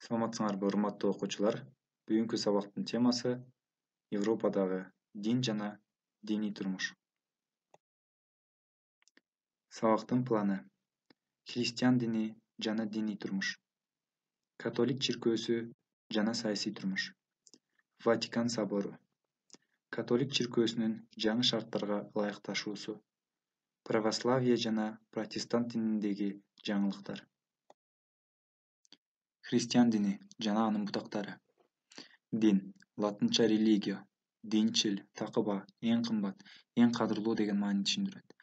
Саламатсыңарбы, урматтуу окуучулар. Бүгүнкү сабактын темасы Европадагы дин жана диний турмуш. Сабактын планы: христиан дини жана диний турмуш, католик чиркөөсү жана саясий турмуш, Ватикан собору, католик чиркөөсүнүн жаңы шарттарга ылайыкташуусу, православие жана протестант дининдеги жаңылыктар. Христиан дини жана анын бутактары. Дин латынча religio, динчил, такыба, эң кымбат, эң кадырлуу деген маанини түшүндүрөт.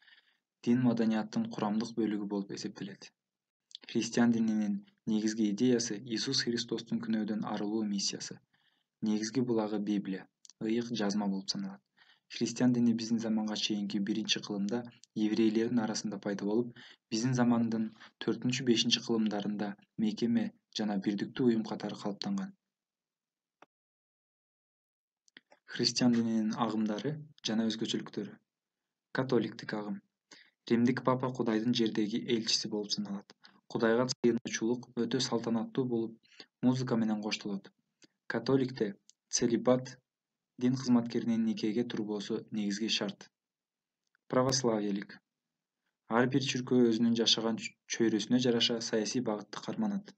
Дин маданияттын курамдык бөлүгү болуп эсептелет. Христиан дининин негизги идеясы Иисус Христостун күнөөдөн арылуу миссиясы. Негизги булагы Библия, ыйык жазма болуп саналат. Христиан дини биздин заманга чейинки биринчи кылымда еврейлердин арасында пайда болуп, биздин замандын 4-5 кылымдарында мекеме жана бирдиктүү уюм катары калыптанган. Христиан дининин агымдары жана өзгөчөлүктөрү. Католиктик агым. Римдик папа Кудайдын жердеги элчиси болуп саналат. Кудайга сыйынуучулук өтө салтанаттуу болуп, музыка менен коштолот. Католикте целибат, дин кызматкеринин никеге турбоосу негизги шарт. Православиелик. Ар бир чиркөө өзүнүн жашаган чөйрөсүнө жараша саясий багытты карманат.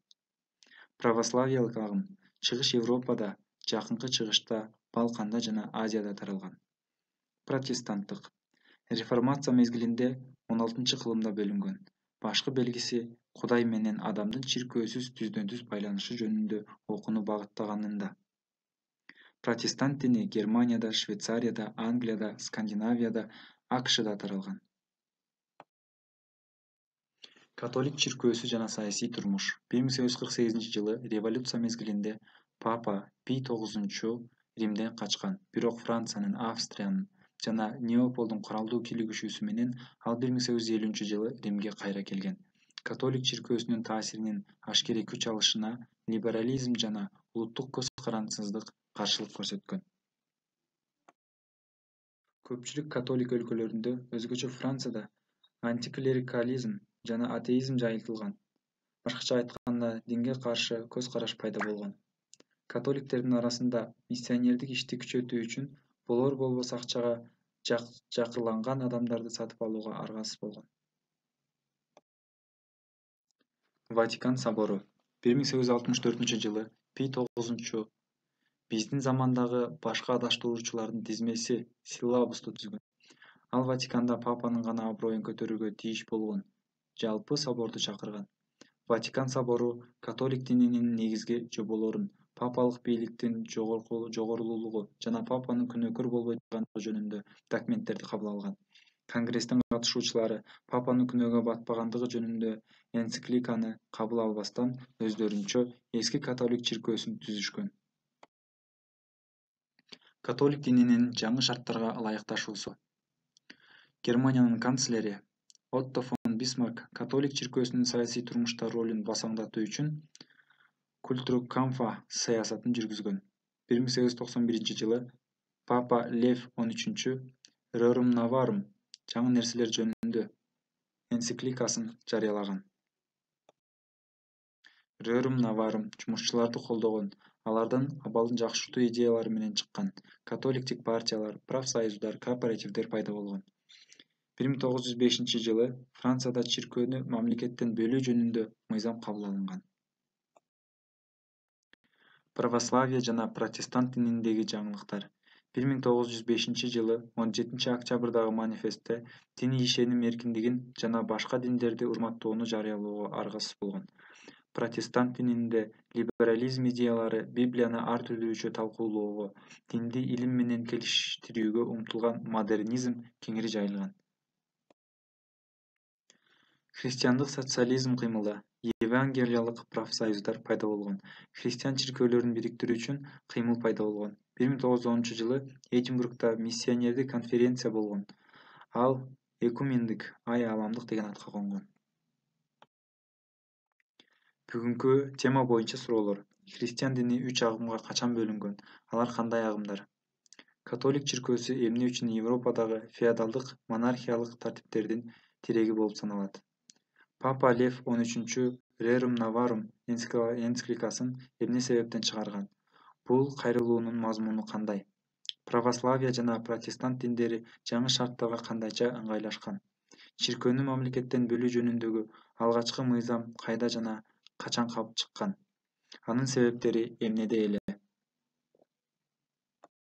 Православиялык агым Чыгыш Европада, Жакынкы Чыгышта, Балканда жана Азияда таралган. Протестанттык. Реформация мезгилинде 16-кылымда бөлүнгөн. Башкы белгиси Кудай менен адамдын чиркөөсүз түздөн-түз байланышы жөнүндө окууну багыттаганында. Протестант дини Германияда, Швейцарияда, Англияда, Скандинавияда, АКШда таралган. Католик чиркөөсү жана саясий турмуш. 1848-жылы революция мезгилинде папа Пий IX Римден качкан, бирок Франциянын, Австриянын жана Неаполдун куралдуу кийлигишүүсү менен ал 1850-жылы Римге кайра келген. Католик чиркөөсүнүн таасиринин ашкерий күч алышына либерализм жана улуттук көз карансыздык каршылык көрсөткөн. Көпчүлүк католик өлкөлөрүндө, өзгөчө Францияда, антиклерикализм жана атеизм жайылтылган. Башкача айтканда, динге каршы көз караш пайда болгон. Католиктердин арасында миссионердик ишти күчөтүү үчүн болор болбос акчага жакырланган адамдарды сатып алууга аргасыз болгон. Ватикан собору 1864-жылы Пий IX биздин замандагы башка адаштыруучулардын тизмеси силлабусту түзгөн. Ал Ватиканда папанын гана аброюн көтөрүүгө тийиш болгон жалпы соборду чакырган. Ватикан собору католик дининин негизги жоболорун, папалык бийликтин жогорулуулугу жана папанын күнөөкөр болбой тургандыгы жөнүндө документтерди кабыл алган. Конгресстин катышуучулары папанын күнөөгө батпагандыгы жөнүндө энцикликаны кабыл албастан өздөрүнчө эски католик чиркөөсүн түзүшкөн. Католик дининин жаңы шарттарга ылайыкташуусу. Германиянын канцлери Отто фон Бисмарк католик чиркөөсүнүн саясий турмушта ролун басаңдатуу үчүн Культуркамфа саясатын жүргүзгөн. 1891-жылы папа Лев XIII Rerum Novarum жаңы нерселер жөнүндө энцикликасын жарыялаган. Rerum Novarum жумушчуларды колдогон, алардын абалын жакшыртуу идеялары менен чыккан. Католиктик партиялар, профсоюздар, кооперативдер пайда болгон. 1905-жылы Францияда чиркөөнү мамлекеттен бөлүү жөнүндө мыйзам кабыл алынган. Православие жана протестант дининдеги жаңылыктар. 1905-жылы 17 октябрдагы манифестте диний ишеним эркиндигин жана башка диндерди урматтоону жарыялоого аргасыз болгон. Протестант дининде либерализм идеялары Библияны ар түрдүүчө талкуулоого, динди илим менен келиштирүүгө умтулган модернизм кеңири жайылган. Христиандык социализм кыймылы, евангелиялык профсоюздар пайда болгон. Христиан чиркөөлөрүн бириктирүү үчүн кыймыл пайда болгон. 1910-жылы Эдинбургда миссионердик конференция болгон. Ал экумендик, ай ааламдык деген атка конгон. Бүгүнкү тема боюнча суроолор. Христиан дини 3 агымга качан бөлүнгөн? Алар кандай агымдар? Католик чиркөөсү эмне үчүн Европадагы феодалдык монархиялык тартиптердин тиреги болуп саналат? Папа Лев XIII Rerum Novarum энцикликасын эмне себептен чыгарган? Бул кайрылуунун мазмуну кандай? Православие жана протестант диндери жаңы шарттарга кандайча ыңгайлашкан? Чиркөөнү мамлекеттен бөлүү жөнүндөгү алгачкы мыйзам кайда жана качан чыккан? Анын себептери эмнеде эле?